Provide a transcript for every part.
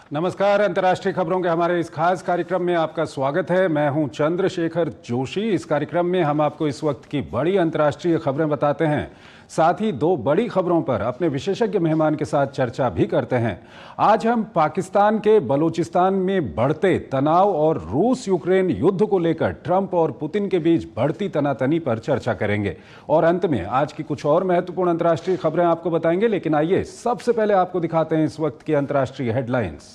नमस्कार। अंतर्राष्ट्रीय खबरों के हमारे इस खास कार्यक्रम में आपका स्वागत है। मैं हूं चंद्रशेखर जोशी। इस कार्यक्रम में हम आपको इस वक्त की बड़ी अंतर्राष्ट्रीय खबरें बताते हैं, साथ ही दो बड़ी खबरों पर अपने विशेषज्ञ मेहमान के साथ चर्चा भी करते हैं। आज हम पाकिस्तान के बलूचिस्तान में बढ़ते तनाव और रूस यूक्रेन युद्ध को लेकर ट्रंप और पुतिन के बीच बढ़ती तनातनी पर चर्चा करेंगे और अंत में आज की कुछ और महत्वपूर्ण अंतर्राष्ट्रीय खबरें आपको बताएंगे। लेकिन आइए सबसे पहले आपको दिखाते हैं इस वक्त की अंतर्राष्ट्रीय हेडलाइंस।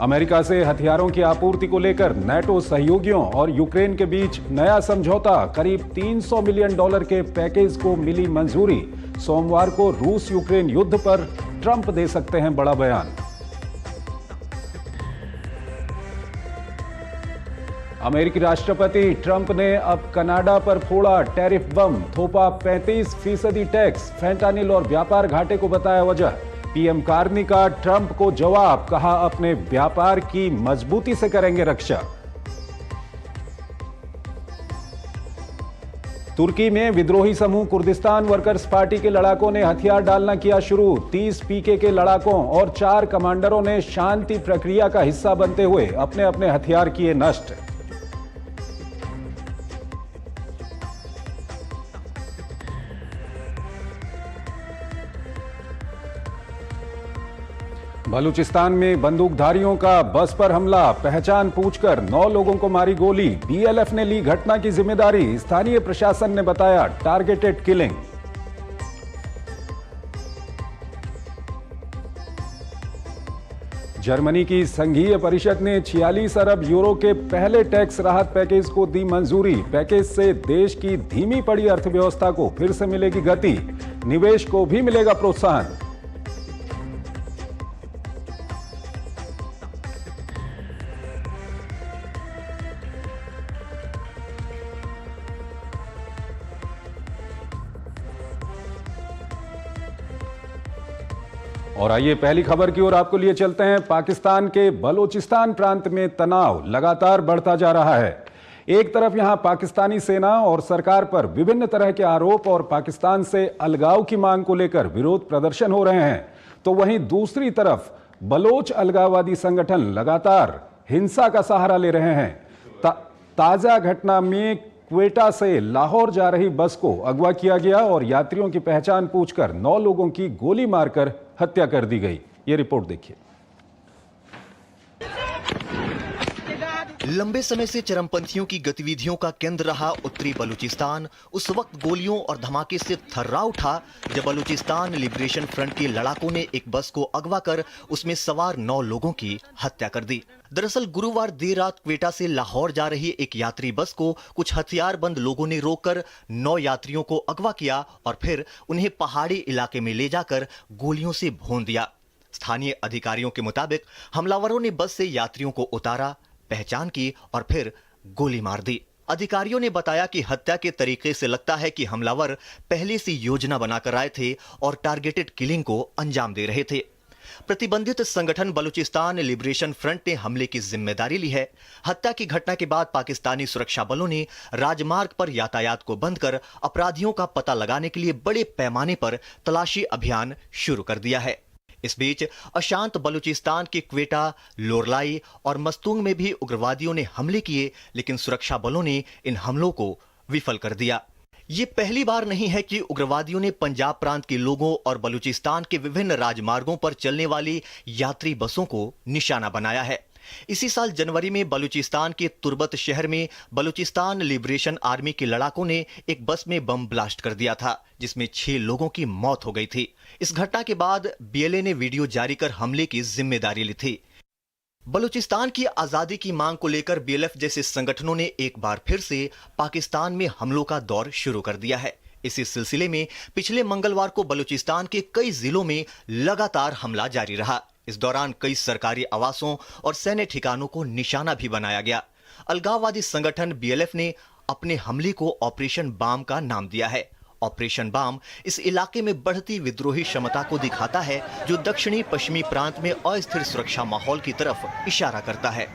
अमेरिका से हथियारों की आपूर्ति को लेकर नेटो सहयोगियों और यूक्रेन के बीच नया समझौता। करीब $300 मिलियन के पैकेज को मिली मंजूरी। सोमवार को रूस यूक्रेन युद्ध पर ट्रंप दे सकते हैं बड़ा बयान। अमेरिकी राष्ट्रपति ट्रंप ने अब कनाडा पर फोड़ा टैरिफ बम, थोपा 35% टैक्स। फैंटानिल और व्यापार घाटे को बताया वजह। पीएम कार्नी का ट्रंप को जवाब, कहा अपने व्यापार की मजबूती से करेंगे रक्षा। तुर्की में विद्रोही समूह कुर्दिस्तान वर्कर्स पार्टी के लड़ाकों ने हथियार डालना किया शुरू। 30 पीके के लड़ाकों और 4 कमांडरों ने शांति प्रक्रिया का हिस्सा बनते हुए अपने अपने हथियार किए नष्ट। बलूचिस्तान में बंदूकधारियों का बस पर हमला, पहचान पूछकर 9 लोगों को मारी गोली। बीएलएफ ने ली घटना की जिम्मेदारी। स्थानीय प्रशासन ने बताया टारगेटेड किलिंग। जर्मनी की संघीय परिषद ने 46 अरब यूरो के पहले टैक्स राहत पैकेज को दी मंजूरी। पैकेज से देश की धीमी पड़ी अर्थव्यवस्था को फिर से मिलेगी गति, निवेश को भी मिलेगा प्रोत्साहन। और आइए पहली खबर की ओर आपको लिए चलते हैं। पाकिस्तान के बलूचिस्तान प्रांत में तनाव लगातार बढ़ता जा रहा है। एक तरफ यहां पाकिस्तानी सेना और सरकार पर विभिन्न तरह के आरोप और पाकिस्तान से अलगाव की मांग को लेकर विरोध प्रदर्शन हो रहे हैं, तो वहीं दूसरी तरफ बलोच अलगाववादी संगठन लगातार हिंसा का सहारा ले रहे हैं। ताजा घटना में क्वेटा से लाहौर जा रही बस को अगवा किया गया और यात्रियों की पहचान पूछकर 9 लोगों की गोली मारकर हत्या कर दी गई। ये रिपोर्ट देखिए। लंबे समय से चरमपंथियों की गतिविधियों का केंद्र रहा उत्तरी बलूचिस्तान उस वक्त गोलियों और धमाके से थर्रा उठा जब बलूचिस्तान लिबरेशन फ्रंट के लड़ाकों ने एक बस को अगवा कर उसमें सवार 9 लोगों की हत्या कर दी। दरअसल गुरुवार देर रात क्वेटा से लाहौर जा रही एक यात्री बस को कुछ हथियारबंद लोगों ने रोककर 9 यात्रियों को अगवा किया और फिर उन्हें पहाड़ी इलाके में ले जाकर गोलियों से भून दिया। स्थानीय अधिकारियों के मुताबिक हमलावरों ने बस से यात्रियों को उतारा, पहचान की और फिर गोली मार दी। अधिकारियों ने बताया कि हत्या के तरीके से लगता है कि हमलावर पहले से योजना बनाकर आए थे और टारगेटेड किलिंग को अंजाम दे रहे थे। प्रतिबंधित संगठन बलूचिस्तान लिबरेशन फ्रंट ने हमले की जिम्मेदारी ली है। हत्या की घटना के बाद पाकिस्तानी सुरक्षा बलों ने राजमार्ग पर यातायात को बंद कर अपराधियों का पता लगाने के लिए बड़े पैमाने पर तलाशी अभियान शुरू कर दिया है। इस बीच अशांत बलूचिस्तान के क्वेटा, लोरलाई और मस्तूंग में भी उग्रवादियों ने हमले किए, लेकिन सुरक्षा बलों ने इन हमलों को विफल कर दिया। ये पहली बार नहीं है कि उग्रवादियों ने पंजाब प्रांत के लोगों और बलूचिस्तान के विभिन्न राजमार्गों पर चलने वाली यात्री बसों को निशाना बनाया है। इसी साल जनवरी में बलूचिस्तान के तुर्बत शहर में बलूचिस्तान लिबरेशन आर्मी के लड़ाकों ने एक बस में बम ब्लास्ट कर दिया था, जिसमें 6 लोगों की मौत हो गई थी। इस घटना के बाद बीएलए ने वीडियो जारी कर हमले की जिम्मेदारी ली थी। बलूचिस्तान की आजादी की मांग को लेकर बीएलएफ जैसे संगठनों ने एक बार फिर से पाकिस्तान में हमलों का दौर शुरू कर दिया है। इसी सिलसिले में पिछले मंगलवार को बलूचिस्तान के कई जिलों में लगातार हमला जारी रहा। इस दौरान कई सरकारी आवासों और सैन्य ठिकानों को निशाना भी बनाया गया। अलगाववादी संगठन बीएलएफ ने अपने हमले को ऑपरेशन बाम का नाम दिया है। ऑपरेशन बाम इस इलाके में बढ़ती विद्रोही क्षमता को दिखाता है, जो दक्षिणी पश्चिमी प्रांत में अस्थिर सुरक्षा माहौल की तरफ इशारा करता है।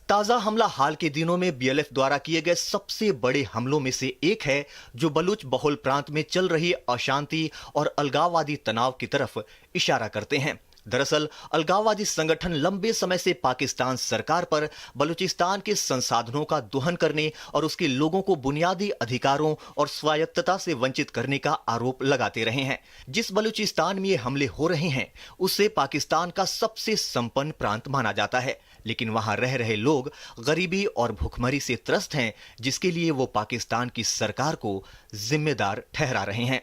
ताजा हमला हाल के दिनों में बीएलएफ द्वारा किए गए सबसे बड़े हमलों में से एक है, जो बलूच बहुल प्रांत में चल रही अशांति और अलगाववादी तनाव की तरफ इशारा करते हैं। दरअसल अलगाववादी संगठन लंबे समय से पाकिस्तान सरकार पर बलूचिस्तान के संसाधनों का दोहन करने और उसके लोगों को बुनियादी अधिकारों और स्वायत्तता से वंचित करने का आरोप लगाते रहे हैं। जिस बलूचिस्तान में ये हमले हो रहे हैं उसे पाकिस्तान का सबसे संपन्न प्रांत माना जाता है, लेकिन वहां रह रहे लोग गरीबी और भूखमरी से त्रस्त हैं, जिसके लिए वो पाकिस्तान की सरकार को जिम्मेदार ठहरा रहे हैं।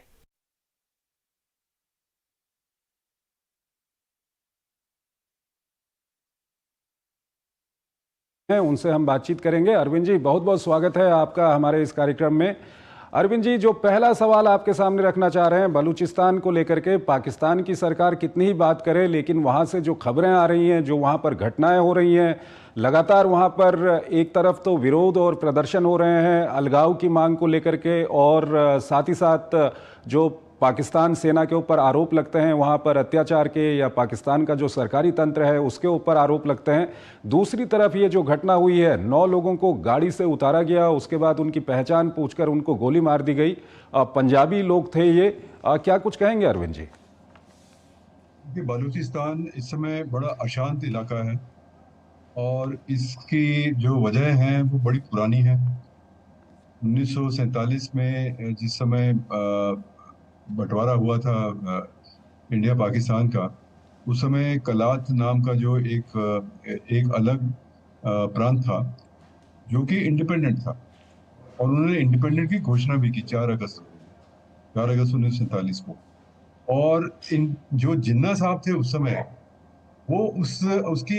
उनसे हम बातचीत करेंगे। अरविंद जी, बहुत बहुत स्वागत है आपका हमारे इस कार्यक्रम में। अरविंद जी, जो पहला सवाल आपके सामने रखना चाह रहे हैं बलूचिस्तान को लेकर के, पाकिस्तान की सरकार कितनी ही बात करे लेकिन वहां से जो खबरें आ रही हैं, जो वहां पर घटनाएं हो रही हैं, लगातार वहां पर एक तरफ तो विरोध और प्रदर्शन हो रहे हैं अलगाव की मांग को लेकर के, और साथ ही साथ जो पाकिस्तान सेना के ऊपर आरोप लगते हैं वहां पर अत्याचार के, या पाकिस्तान का जो सरकारी तंत्र है उसके ऊपर आरोप लगते हैं। दूसरी तरफ ये जो घटना हुई है, 9 लोगों को गाड़ी से उतारा गया, उसके बाद उनकी पहचान पूछकर उनको गोली मार दी गई। पंजाबी लोग थे ये। क्या कुछ कहेंगे अरविंद जी? बलूचिस्तान इस समय बड़ा अशांत इलाका है और इसकी जो वजह है वो बड़ी पुरानी है। 1947 में जिस समय बंटवारा हुआ था इंडिया पाकिस्तान का, उस समय कलात नाम का जो एक अलग प्रांत था जो कि इंडिपेंडेंट था, और उन्होंने इंडिपेंडेंट की घोषणा भी की 4 अगस्त 1947 को। और इन जो जिन्ना साहब थे उस समय, वो उसकी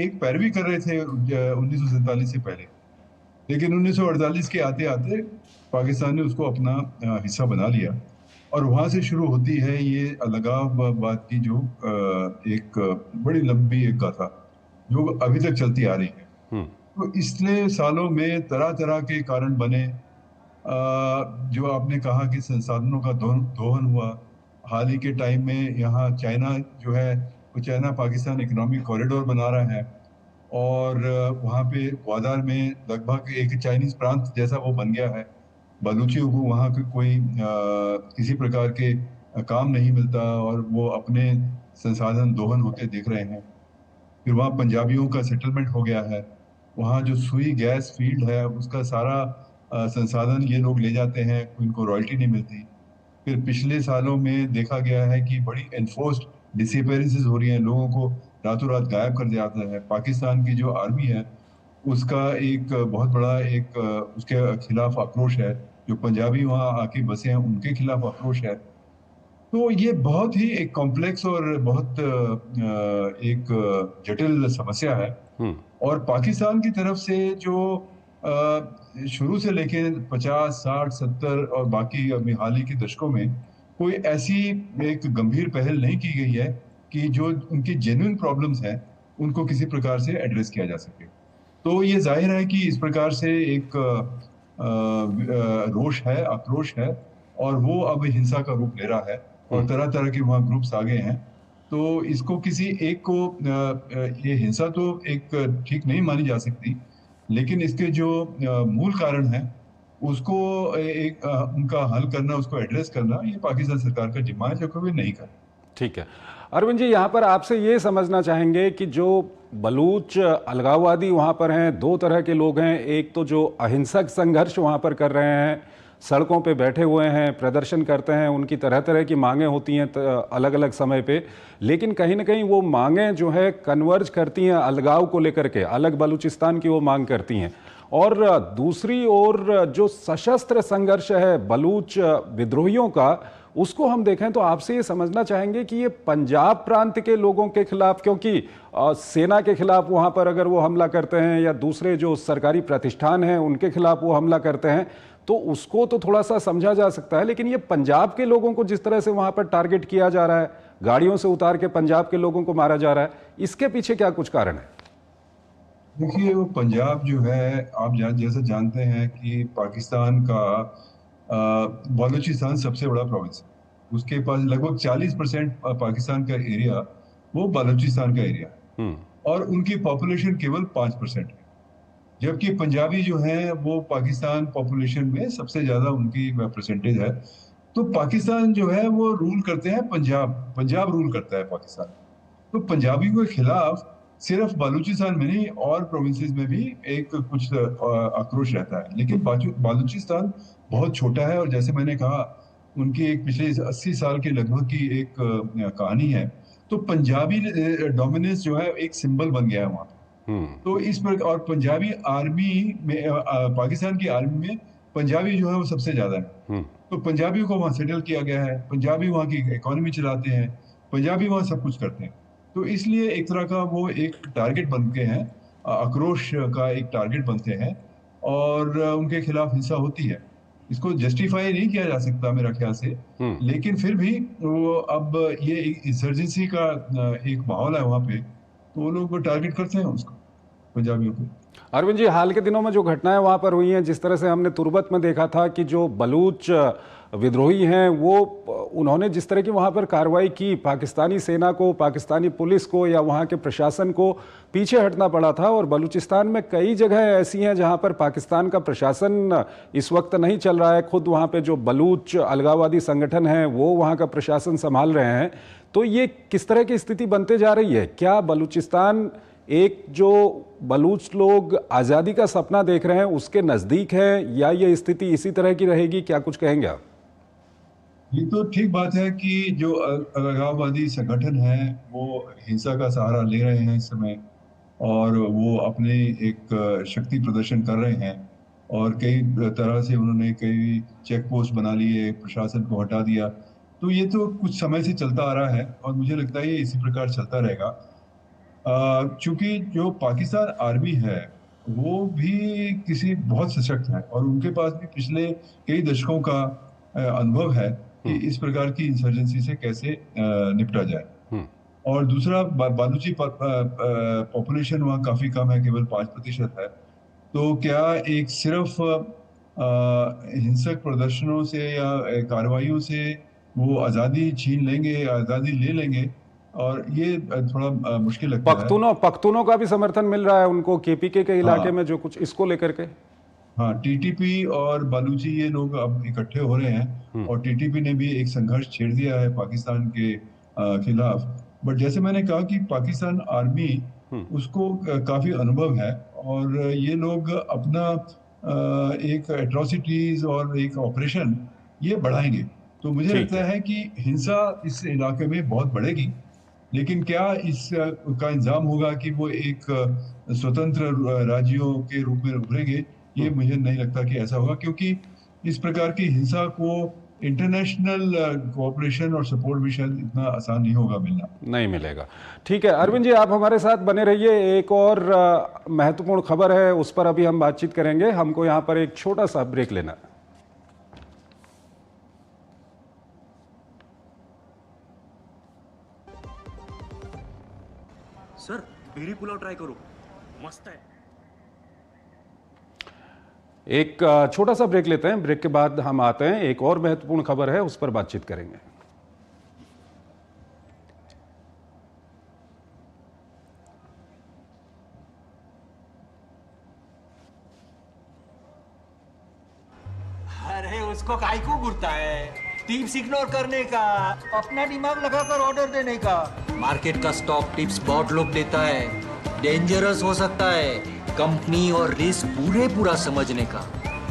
एक पैरवी कर रहे थे 1947 से पहले, लेकिन 1948 के आते आते पाकिस्तान ने उसको अपना हिस्सा बना लिया, और वहां से शुरू होती है ये अलगाववाद की जो एक बड़ी लंबी एक गाथा जो अभी तक चलती आ रही है। तो इसने सालों में तरह तरह के कारण बने। जो आपने कहा कि संसाधनों का दोहन हुआ, हाल ही के टाइम में यहाँ चाइना जो है वो चाइना पाकिस्तान इकोनॉमिक कॉरिडोर बना रहा है, और वहाँ पे ग्वादर में लगभग एक चाइनीज प्रांत जैसा वो बन गया है। बलूचियों को वहाँ के कोई किसी प्रकार के काम नहीं मिलता और वो अपने संसाधन दोहन होते देख रहे हैं। फिर वहाँ पंजाबियों का सेटलमेंट हो गया है। वहाँ जो सुई गैस फील्ड है उसका सारा संसाधन ये लोग ले जाते हैं, उनको रॉयल्टी नहीं मिलती। फिर पिछले सालों में देखा गया है कि बड़ी एनफोर्स्ड डिसअपीयरेंसेस हो रही हैं, लोगों को रातों रात गायब कर दिया जाता है। पाकिस्तान की जो आर्मी है उसका एक बहुत बड़ा एक उसके खिलाफ आक्रोश है, जो पंजाबी वहाँ आके बसे हैं उनके खिलाफ आक्रोश है। तो ये बहुत ही एक कॉम्प्लेक्स और बहुत एक जटिल समस्या है। और पाकिस्तान की तरफ से जो शुरू से लेके 50, 60, 70 और बाकी अभी हाल ही के दशकों में कोई ऐसी एक गंभीर पहल नहीं की गई है कि जो उनकी जेन्युइन प्रॉब्लम्स हैं उनको किसी प्रकार से एड्रेस किया जा सके। तो ये जाहिर है कि इस प्रकार से एक रोष है, आक्रोश है, और वो अब हिंसा का रूप ले रहा है, और तरह तरह के वहाँ ग्रुप्स आ गए हैं। तो इसको किसी एक को ये हिंसा तो एक ठीक नहीं मानी जा सकती, लेकिन इसके जो मूल कारण है उसको एक उनका हल करना, उसको एड्रेस करना, ये पाकिस्तान सरकार का जिम्मा है, जो कभी नहीं कर। ठीक है अरविंद जी, यहाँ पर आपसे ये समझना चाहेंगे कि जो बलूच अलगाववादी वहाँ पर हैं, 2 तरह के लोग हैं। एक तो जो अहिंसक संघर्ष वहाँ पर कर रहे हैं, सड़कों पे बैठे हुए हैं, प्रदर्शन करते हैं, उनकी तरह तरह की मांगें होती हैं अलग अलग समय पे, लेकिन कहीं ना कहीं वो मांगें जो है कन्वर्ज करती हैं अलगाव को लेकर के, अलग बलूचिस्तान की वो मांग करती हैं। और दूसरी ओर जो सशस्त्र संघर्ष है बलूच विद्रोहियों का, उसको हम देखें तो आपसे ये समझना चाहेंगे कि ये पंजाब प्रांत के लोगों के खिलाफ, क्योंकि सेना के खिलाफ वहाँ पर अगर वो हमला करते हैं या दूसरे जो सरकारी प्रतिष्ठान हैं उनके खिलाफ वो हमला करते हैं तो उसको तो थोड़ा सा समझा जा सकता है, लेकिन ये पंजाब के लोगों को जिस तरह से वहाँ पर टारगेट किया जा रहा है, गाड़ियों से उतार के पंजाब के लोगों को मारा जा रहा है, इसके पीछे क्या कुछ कारण है? देखिए, वो पंजाब जो है, आप जैसे जानते हैं कि पाकिस्तान का बलूचिस्तान सबसे बड़ा प्रोविंस है। उसके पास लगभग 40% पाकिस्तान का एरिया वो बलूचिस्तान का एरिया है, और उनकी पॉपुलेशन केवल 5% है। जबकि पंजाबी जो है वो पाकिस्तान पॉपुलेशन में सबसे ज्यादा उनकी परसेंटेज है। तो पाकिस्तान जो है वो रूल करते हैं पंजाब रूल करता है पाकिस्तान। तो पंजाबियों के खिलाफ सिर्फ बलूचिस्तान में नहीं और प्रोविंसेस में भी एक कुछ आक्रोश रहता है। लेकिन बलूचिस्तान बहुत छोटा है और जैसे मैंने कहा उनकी एक पिछले 80 साल के लगभग की एक कहानी है। तो पंजाबी डोमिनेंस जो है एक सिंबल बन गया है वहाँ पे। तो इस पर और पंजाबी आर्मी में पाकिस्तान की आर्मी में पंजाबी जो है वो सबसे ज्यादा है। तो पंजाबियों को वहाँ सेटल किया गया है, पंजाबी वहाँ की इकोनॉमी चलाते हैं, पंजाबी वहाँ सब कुछ करते हैं। तो इसलिए एक तरह का वो एक टारगेट बन के हैं, आक्रोश का एक टारगेट बनते हैं और उनके खिलाफ हिंसा होती है। इसको जस्टिफाई नहीं किया जा सकता मेरा ख्याल से, लेकिन फिर भी वो अब ये इंसर्जेंसी का एक माहौल है वहाँ पे, तो वो लोग टारगेट करते हैं उसको, पंजाबियों को। अरविंद जी, हाल के दिनों में जो घटनाएं वहां पर हुई हैं, जिस तरह से हमने तुर्बत में देखा था कि जो बलूच विद्रोही हैं वो उन्होंने जिस तरह की वहां पर कार्रवाई की, पाकिस्तानी सेना को, पाकिस्तानी पुलिस को या वहां के प्रशासन को पीछे हटना पड़ा था। और बलूचिस्तान में कई जगह ऐसी हैं जहां पर पाकिस्तान का प्रशासन इस वक्त नहीं चल रहा है, खुद वहां पे जो बलूच अलगाववादी संगठन है वो वहां का प्रशासन संभाल रहे हैं। तो ये किस तरह की स्थिति बनते जा रही है? क्या बलूचिस्तान एक जो बलूच लोग आज़ादी का सपना देख रहे हैं उसके नज़दीक है, या ये स्थिति इसी तरह की रहेगी? क्या कुछ कहेंगे आप? ये तो ठीक बात है कि जो अलगाववादी संगठन है वो हिंसा का सहारा ले रहे हैं इस समय, और वो अपने एक शक्ति प्रदर्शन कर रहे हैं और कई तरह से उन्होंने कई चेक पोस्ट बना लिए, प्रशासन को हटा दिया। तो ये तो कुछ समय से चलता आ रहा है और मुझे लगता है ये इसी प्रकार चलता रहेगा। चूंकि जो पाकिस्तान आर्मी है वो भी किसी बहुत सशक्त है और उनके पास भी पिछले कई दशकों का अनुभव है कि इस प्रकार की इंसर्जेंसी से कैसे निपटा जाए। और दूसरा, बालूची पॉपुलेशन वहाँ काफी कम है, केवल 5% है। तो क्या एक सिर्फ हिंसक प्रदर्शनों से या कार्रवाइयों से वो आज़ादी छीन लेंगे, आज़ादी ले लेंगे? और ये थोड़ा मुश्किल लगता है। पख्तूनों का भी समर्थन मिल रहा है उनको केपीके के इलाके हाँ, में, जो कुछ इसको लेकर के। हाँ, टीटीपी और बालूची ये लोग अब इकट्ठे हो रहे हैं और टीटीपी ने भी एक संघर्ष छेड़ दिया है पाकिस्तान के खिलाफ। बट जैसे मैंने कहा कि पाकिस्तान आर्मी उसको काफी अनुभव है और ये लोग अपना एक एट्रोसिटीज और एक ऑपरेशन ये बढ़ाएंगे। तो मुझे ठीक लगता है। है कि हिंसा इस इलाके में बहुत बढ़ेगी, लेकिन क्या इस का इंतजाम होगा कि वो एक स्वतंत्र राज्यों के रूप में उभरेंगे? ये मुझे नहीं लगता कि ऐसा होगा, क्योंकि इस प्रकार की हिंसा को इंटरनेशनल कोऑपरेशन और सपोर्ट भी शायद इतना आसान नहीं होगा मिलना। नहीं मिलेगा। ठीक है अरविंद जी, आप हमारे साथ बने रहिए। एक और महत्वपूर्ण खबर है, उस पर अभी हम बातचीत करेंगे। हमको यहाँ पर एक छोटा सा ब्रेक लेना है। सर बेरी पुलाव ट्राई करो, मस्त है। एक छोटा सा ब्रेक लेते हैं, ब्रेक के बाद हम आते हैं। एक और महत्वपूर्ण खबर है, उस पर बातचीत करेंगे। अरे उसको काहे को घूरता है? टिप्स इग्नोर करने का, अपना दिमाग लगाकर ऑर्डर देने का। मार्केट का स्टॉक टिप्स बहुत लोग देता है, डेंजरस हो सकता है। कंपनी और रिस्क पूरा समझने का,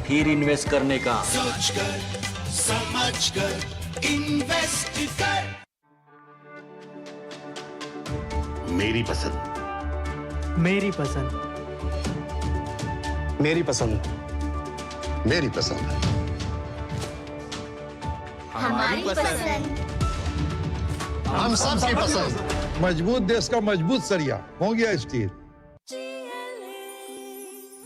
फिर इन्वेस्ट करने का। सोच कर समझ कर इन्वेस्ट कर। मेरी पसंद, मेरी पसंद, मेरी पसंद, मेरी पसंद, हमारी पसंद, हम सबकी पसंद। मजबूत देश का मजबूत सरिया हो गया स्टील।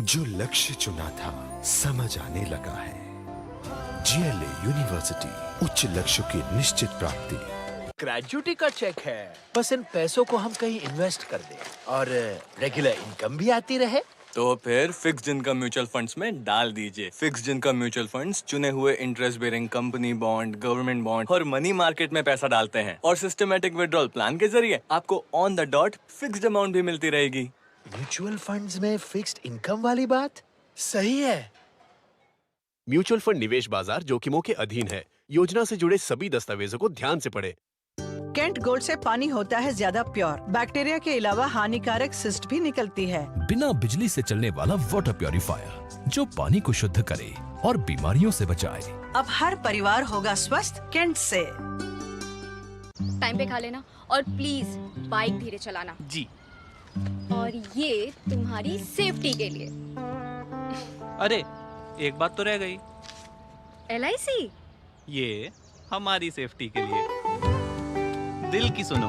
जो लक्ष्य चुना था समझ आने लगा है। जीएलए यूनिवर्सिटी, उच्च लक्ष्य की निश्चित प्राप्ति। ग्रेजुएटी का चेक है, बस इन पैसों को हम कहीं इन्वेस्ट कर दें और रेगुलर इनकम भी आती रहे। तो फिर फिक्स्ड इनकम म्यूचुअल फंड्स में डाल दीजिए। फिक्स्ड इनकम म्यूचुअल फंड्स चुने हुए interest bearing company bond, government bond और मनी मार्केट में पैसा डालते हैं और सिस्टमैटिक विड्रॉल प्लान के जरिए आपको on the dot fixed amount भी मिलती रहेगी। म्यूचुअल फंड्स में फिक्स्ड इनकम वाली बात सही है। म्यूचुअल फंड निवेश बाजार जोखिमों के अधीन है। योजना से जुड़े सभी दस्तावेजों को ध्यान से पढ़ें। केंट गोल्ड से पानी होता है ज्यादा प्योर। बैक्टीरिया के अलावा हानिकारक सिस्ट भी निकलती है। बिना बिजली से चलने वाला वाटर प्योरीफायर जो पानी को शुद्ध करे और बीमारियों से बचाए। अब हर परिवार होगा स्वस्थ केंट से। टाइम पे खा लेना और प्लीज बाइक धीरे चलाना जी। और ये तुम्हारी सेफ्टी के लिए। अरे एक बात तो रह गई। LIC ये हमारी सेफ्टी के लिए। दिल की सुनो,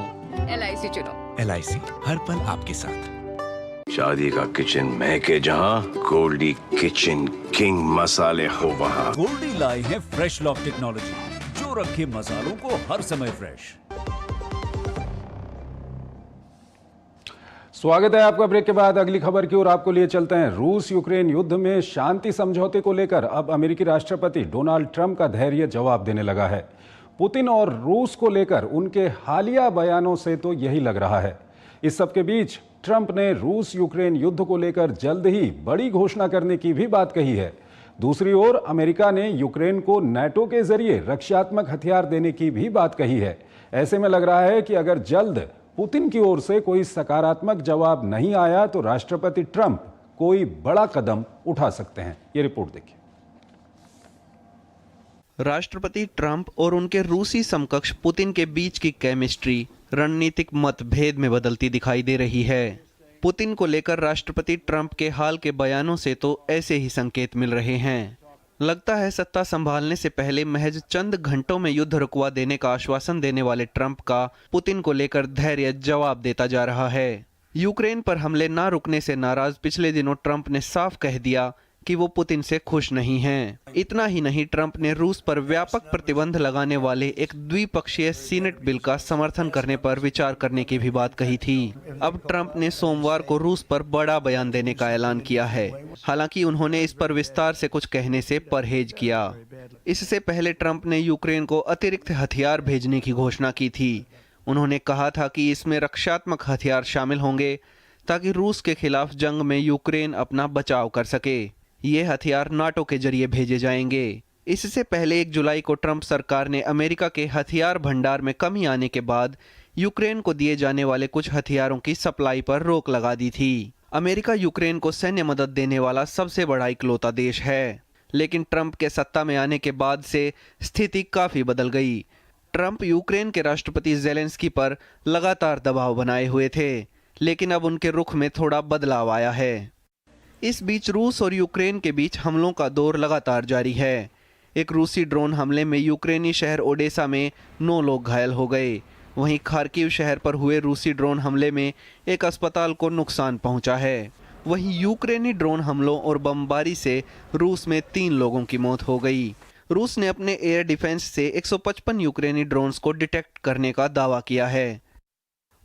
LIC चुनो। LIC हर पल आपके साथ। शादी का किचन महके जहाँ, गोल्डी किचन किंग मसाले हो वहाँ। गोल्डी लाई है फ्रेश लॉक टेक्नोलॉजी जो रखे मसालों को हर समय फ्रेश। स्वागत है आपका ब्रेक के बाद अगली खबर की ओर आपको लिए चलते हैं। रूस यूक्रेन युद्ध में शांति समझौते को लेकर अब अमेरिकी राष्ट्रपति डोनाल्ड ट्रंप का धैर्य जवाब देने लगा है। पुतिन और रूस को लेकर उनके हालिया बयानों से तो यही लग रहा है। इस सब के बीच ट्रंप ने रूस यूक्रेन युद्ध को लेकर जल्द ही बड़ी घोषणा करने की भी बात कही है। दूसरी ओर अमेरिका ने यूक्रेन को नाटो के जरिए रक्षात्मक हथियार देने की भी बात कही है। ऐसे में लग रहा है कि अगर जल्द पुतिन की ओर से कोई सकारात्मक जवाब नहीं आया तो राष्ट्रपति ट्रंप कोई बड़ा कदम उठा सकते हैं। ये रिपोर्ट देखिए। राष्ट्रपति ट्रंप और उनके रूसी समकक्ष पुतिन के बीच की केमिस्ट्री रणनीतिक मतभेद में बदलती दिखाई दे रही है। पुतिन को लेकर राष्ट्रपति ट्रंप के हाल के बयानों से तो ऐसे ही संकेत मिल रहे हैं। लगता है सत्ता संभालने से पहले महज चंद घंटों में युद्ध रुकवा देने का आश्वासन देने वाले ट्रंप का पुतिन को लेकर धैर्य जवाब देता जा रहा है। यूक्रेन पर हमले न रुकने से नाराज पिछले दिनों ट्रंप ने साफ कह दिया कि वो पुतिन से खुश नहीं हैं। इतना ही नहीं, ट्रंप ने रूस पर व्यापक प्रतिबंध लगाने वाले एक द्विपक्षीय सीनेट बिल का समर्थन करने पर विचार करने की भी बात कही थी। अब ट्रंप ने सोमवार को रूस पर बड़ा बयान देने का ऐलान किया है। हालांकि उन्होंने इस पर विस्तार से कुछ कहने से परहेज किया। इससे पहले ट्रंप ने यूक्रेन को अतिरिक्त हथियार भेजने की घोषणा की थी। उन्होंने कहा था कि इसमें रक्षात्मक हथियार शामिल होंगे ताकि रूस के खिलाफ जंग में यूक्रेन अपना बचाव कर सके। ये हथियार नाटो के जरिए भेजे जाएंगे। इससे पहले 1 जुलाई को ट्रंप सरकार ने अमेरिका के हथियार भंडार में कमी आने के बाद यूक्रेन को दिए जाने वाले कुछ हथियारों की सप्लाई पर रोक लगा दी थी। अमेरिका यूक्रेन को सैन्य मदद देने वाला सबसे बड़ा इकलौता देश है, लेकिन ट्रंप के सत्ता में आने के बाद से स्थिति काफी बदल गई। ट्रंप यूक्रेन के राष्ट्रपति ज़ेलेंस्की पर लगातार दबाव बनाए हुए थे, लेकिन अब उनके रुख में थोड़ा बदलाव आया है। इस बीच रूस और यूक्रेन के बीच हमलों का दौर लगातार जारी है। एक रूसी ड्रोन हमले में यूक्रेनी शहर ओडेसा में 9 लोग घायल हो गए। वहीं खार्किव शहर पर हुए रूसी ड्रोन हमले में एक अस्पताल को नुकसान पहुंचा है। वहीं यूक्रेनी ड्रोन हमलों और बमबारी से रूस में 3 लोगों की मौत हो गई। रूस ने अपने एयर डिफेंस से 155 यूक्रेनी ड्रोन्स को डिटेक्ट करने का दावा किया है।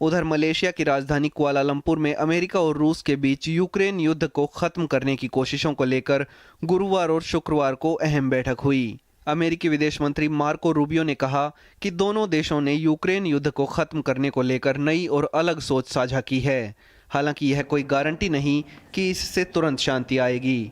उधर मलेशिया की राजधानी कुआलालंपुर में अमेरिका और रूस के बीच यूक्रेन युद्ध को खत्म करने की कोशिशों को लेकर गुरुवार और शुक्रवार को अहम बैठक हुई। अमेरिकी विदेश मंत्री मार्को रूबियो ने कहा कि दोनों देशों ने यूक्रेन युद्ध को खत्म करने को लेकर नई और अलग सोच साझा की है। हालांकि यह कोई गारंटी नहीं कि इससे तुरंत शांति आएगी।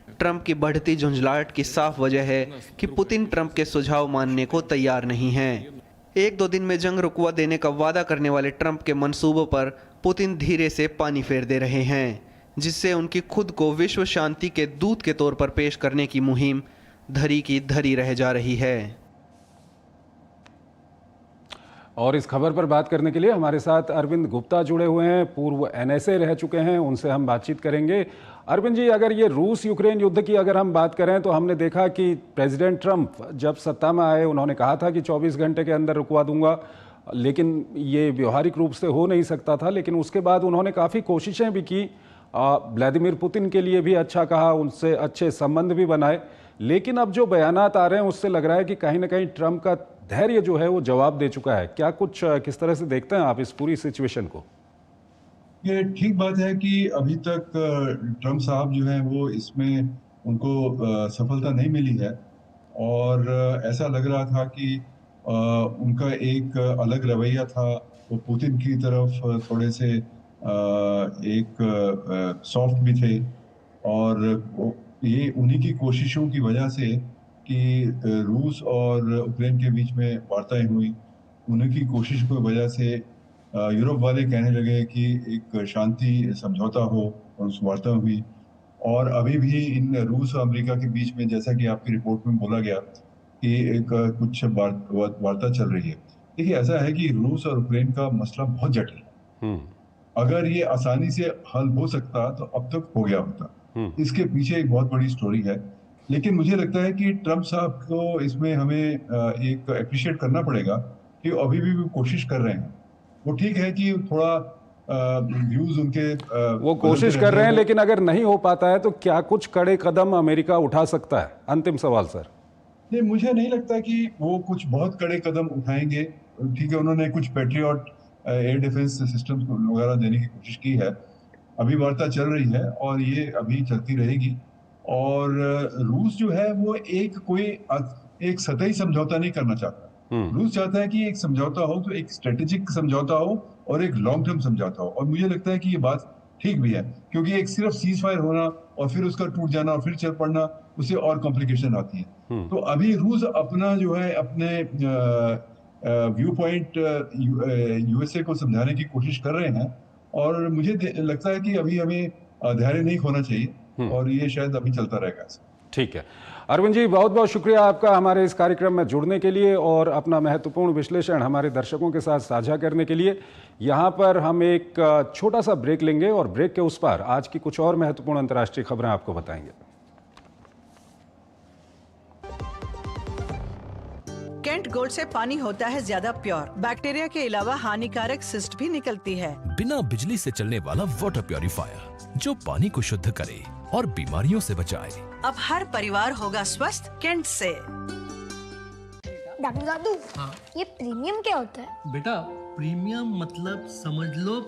ट्रंप की बढ़ती झुंझलाहट की साफ वजह है कि पुतिन ट्रंप के सुझाव मानने को तैयार नहीं हैं। 1-2 दिन में जंग रुकवा देने का वादा करने वाले ट्रंप के मंसूबों पर पुतिन धीरे से पानी फेर दे रहे हैं, जिससे उनकी खुद को विश्व शांति के दूत के तौर पर पेश करने की मुहिम धरी की धरी रह जा रही है। और इस खबर पर बात करने के लिए हमारे साथ अरविंद गुप्ता जुड़े हुए हैं, पूर्व NSA रह चुके हैं, उनसे हम बातचीत करेंगे। अरविंद जी, अगर ये रूस यूक्रेन युद्ध की अगर हम बात करें तो हमने देखा कि प्रेसिडेंट ट्रंप जब सत्ता में आए उन्होंने कहा था कि 24 घंटे के अंदर रुकवा दूंगा, लेकिन ये व्यवहारिक रूप से हो नहीं सकता था। लेकिन उसके बाद उन्होंने काफ़ी कोशिशें भी की, व्लादिमीर पुतिन के लिए भी अच्छा कहा, उनसे अच्छे संबंध भी बनाए। लेकिन अब जो बयानात आ रहे हैं उससे लग रहा है कि कहीं ना कहीं ट्रंप का धैर्य जो है वो जवाब दे चुका है। क्या कुछ किस तरह से देखते हैं आप इस पूरी सिचुएशन को? ये ठीक बात है कि अभी तक ट्रंप साहब जो है वो इसमें उनको सफलता नहीं मिली है और ऐसा लग रहा था कि उनका एक अलग रवैया था। वो पुतिन की तरफ थोड़े से एक सॉफ्ट भी थे और ये उन्हीं की कोशिशों की वजह से कि रूस और यूक्रेन के बीच में वार्ताएं हुई उनकी कोशिश की वजह से यूरोप वाले कहने लगे कि एक शांति समझौता हो और उस वार्ता हुई। और अभी भी इन रूस और अमेरिका के बीच में, जैसा कि आपकी रिपोर्ट में बोला गया, कि एक कुछ वार्ता चल रही है। देखिए, ऐसा है कि रूस और यूक्रेन का मसला बहुत जटिल है। अगर ये आसानी से हल हो सकता तो अब तक हो गया होता। इसके पीछे एक बहुत बड़ी स्टोरी है। लेकिन मुझे लगता है कि ट्रम्प साहब को इसमें हमें एक अप्रिशिएट करना पड़ेगा कि अभी भी वो कोशिश कर रहे हैं। वो ठीक है कि थोड़ा व्यूज उनके वो कोशिश कर रहे हैं, लेकिन अगर नहीं हो पाता है तो क्या कुछ कड़े कदम अमेरिका उठा सकता है? अंतिम सवाल सर। नहीं, मुझे नहीं लगता कि वो कुछ बहुत कड़े कदम उठाएंगे। ठीक है, उन्होंने कुछ पैट्रियट एयर डिफेंस सिस्टम वगैरह देने की कोशिश की है। अभी वार्ता चल रही है और ये अभी चलती रहेगी। और रूस जो है वो एक सतही समझौता नहीं करना चाहता। रूस चाहता है कि एक समझौता हो तो एक स्ट्रेटेजिक समझौता हो और एक लॉन्ग टर्म समझौता हो। और मुझे लगता है कि ये बात ठीक भी है, क्योंकि एक सिर्फ सीज फायर होना और फिर उसका टूट जाना और फिर चल पड़ना, उससे और कॉम्प्लिकेशन आती है। तो अभी रूस अपना जो है अपने व्यू पॉइंट यूएसए को समझाने की कोशिश कर रहे हैं। और मुझे लगता है कि अभी हमें धैर्य नहीं खोना चाहिए और ये शायद अभी चलता रहेगा। ठीक है अरविंद जी, बहुत बहुत शुक्रिया आपका हमारे इस कार्यक्रम में जुड़ने के लिए और अपना महत्वपूर्ण विश्लेषण हमारे दर्शकों के साथ साझा करने के लिए। यहाँ पर हम एक छोटा सा ब्रेक लेंगे और ब्रेक के उस पार आज की कुछ और महत्वपूर्ण अंतर्राष्ट्रीय खबरें आपको बताएंगे। केंट गोल्ड से पानी होता है ज्यादा प्योर। बैक्टीरिया के अलावा हानिकारक सिस्ट भी निकलती है। बिना बिजली से चलने वाला वाटर प्योरीफायर जो पानी को शुद्ध करे और बीमारियों से बचाए। अब हर परिवार होगा स्वस्थ केंट से। दादू दादू, ये प्रीमियम क्या होता है? बेटा, प्रीमियम मतलब समझ लो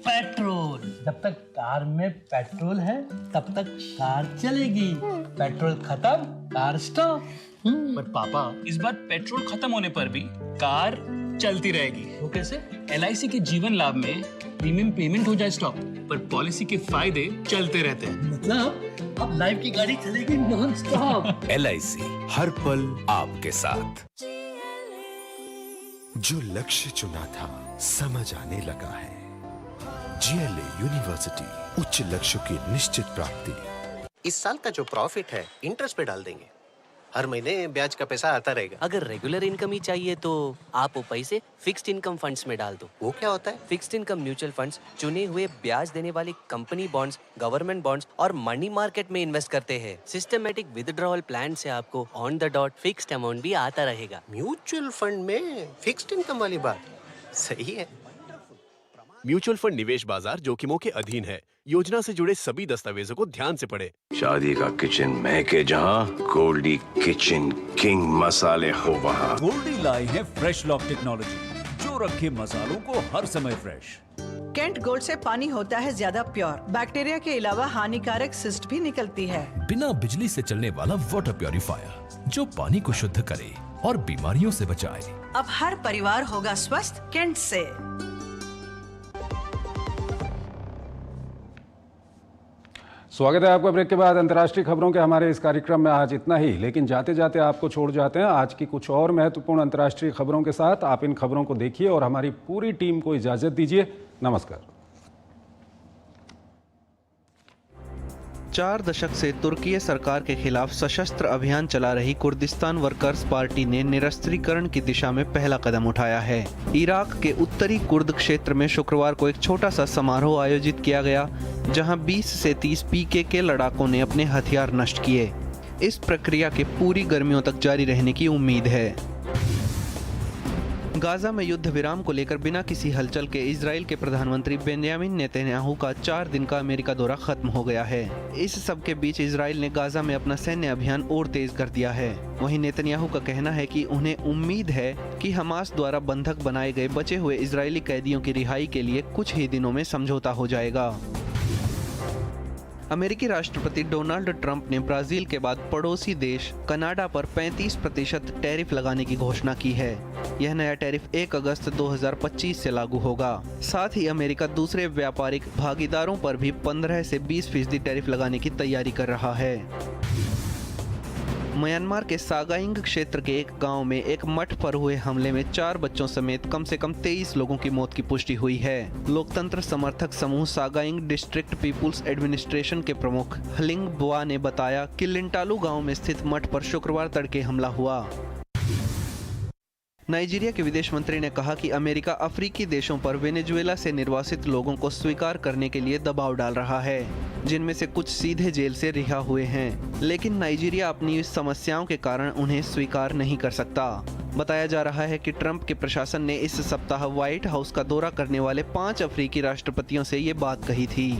पेट्रोल। जब तक कार में पेट्रोल है तब तक कार चलेगी। पेट्रोल खत्म, कार स्टॉप। पर पापा, इस बार पेट्रोल खत्म होने पर भी कार चलती रहेगी। वो कैसे? LIC के जीवन लाभ में प्रीमियम पेमेंट हो जाए स्टॉप, पर पॉलिसी के फायदे चलते रहते हैं। मतलब अब लाइफ की गाड़ी चलेगी नॉन स्टॉप। LIC हर पल आपके साथ। जो लक्ष्य चुना था समझ आने लगा है। GLA यूनिवर्सिटी उच्च लक्ष्यों की निश्चित प्राप्ति। इस साल का जो प्रॉफिट है इंटरेस्ट पे डाल देंगे। हर महीने ब्याज का पैसा आता रहेगा। अगर रेगुलर इनकम ही चाहिए तो आप वो पैसे फिक्स्ड इनकम फंड्स में डाल दो। वो क्या होता है? फिक्स्ड इनकम म्यूचुअल फंड्स चुने हुए ब्याज देने वाली कंपनी बॉन्ड्स, गवर्नमेंट बॉन्ड्स और मनी मार्केट में इन्वेस्ट करते हैं। सिस्टमेटिक विथड्रॉल प्लान से आपको on the dot fixed amount भी आता रहेगा। म्यूचुअल फंड में फिक्स्ड इनकम वाली बात सही है। म्यूचुअल फंड निवेश बाजार जोखिमों के अधीन है। योजना से जुड़े सभी दस्तावेजों को ध्यान से पढ़ें। शादी का किचन महके जहाँ, गोल्डी किचन किंग मसाले हो वहाँ। गोल्डी लाए हैं फ्रेश लॉक टेक्नोलॉजी जो रखे मसालों को हर समय फ्रेश। केंट गोल्ड से पानी होता है ज्यादा प्योर। बैक्टीरिया के अलावा हानिकारक सिस्ट भी निकलती है। बिना बिजली से चलने वाला वाटर प्योरीफायर जो पानी को शुद्ध करे और बीमारियों से बचाए। अब हर परिवार होगा स्वस्थ केंट से। स्वागत है आपका ब्रेक के बाद अंतर्राष्ट्रीय खबरों के हमारे इस कार्यक्रम में आज इतना ही, लेकिन जाते जाते आपको छोड़ जाते हैं आज की कुछ और महत्वपूर्ण अंतर्राष्ट्रीय खबरों के साथ। आप इन खबरों को देखिए और हमारी पूरी टीम को इजाजत दीजिए। नमस्कार। 4 दशक से तुर्की सरकार के खिलाफ सशस्त्र अभियान चला रही कुर्दिस्तान वर्कर्स पार्टी ने निरस्त्रीकरण की दिशा में पहला कदम उठाया है। इराक के उत्तरी कुर्द क्षेत्र में शुक्रवार को एक छोटा सा समारोह आयोजित किया गया, जहां 20 से 30 PKK के लड़ाकों ने अपने हथियार नष्ट किए। इस प्रक्रिया के पूरी गर्मियों तक जारी रहने की उम्मीद है। गाजा में युद्ध विराम को लेकर बिना किसी हलचल के इजराइल के प्रधानमंत्री बेंजामिन नेतन्याहू का 4 दिन का अमेरिका दौरा खत्म हो गया है। इस सब के बीच इजराइल ने गाजा में अपना सैन्य अभियान और तेज कर दिया है। वहीं नेतन्याहू का कहना है कि उन्हें उम्मीद है कि हमास द्वारा बंधक बनाए गए बचे हुए इजरायली कैदियों की रिहाई के लिए कुछ ही दिनों में समझौता हो जाएगा। अमेरिकी राष्ट्रपति डोनाल्ड ट्रंप ने ब्राजील के बाद पड़ोसी देश कनाडा पर 35% टैरिफ लगाने की घोषणा की है। यह नया टैरिफ 1 अगस्त 2025 से लागू होगा। साथ ही अमेरिका दूसरे व्यापारिक भागीदारों पर भी 15 से 20% टैरिफ लगाने की तैयारी कर रहा है। म्यांमार के सागाइंग क्षेत्र के एक गांव में एक मठ पर हुए हमले में 4 बच्चों समेत कम से कम 23 लोगों की मौत की पुष्टि हुई है। लोकतंत्र समर्थक समूह सागाइंग डिस्ट्रिक्ट पीपुल्स एडमिनिस्ट्रेशन के प्रमुख हलिंग बुआ ने बताया कि लिंटालू गांव में स्थित मठ पर शुक्रवार तड़के हमला हुआ। नाइजीरिया के विदेश मंत्री ने कहा कि अमेरिका अफ्रीकी देशों पर वेनेजुएला से निर्वासित लोगों को स्वीकार करने के लिए दबाव डाल रहा है, जिनमें से कुछ सीधे जेल से रिहा हुए हैं, लेकिन नाइजीरिया अपनी समस्याओं के कारण उन्हें स्वीकार नहीं कर सकता। बताया जा रहा है कि ट्रंप के प्रशासन ने इस सप्ताह व्हाइट हाउस का दौरा करने वाले 5 अफ्रीकी राष्ट्रपतियों से ये बात कही थी।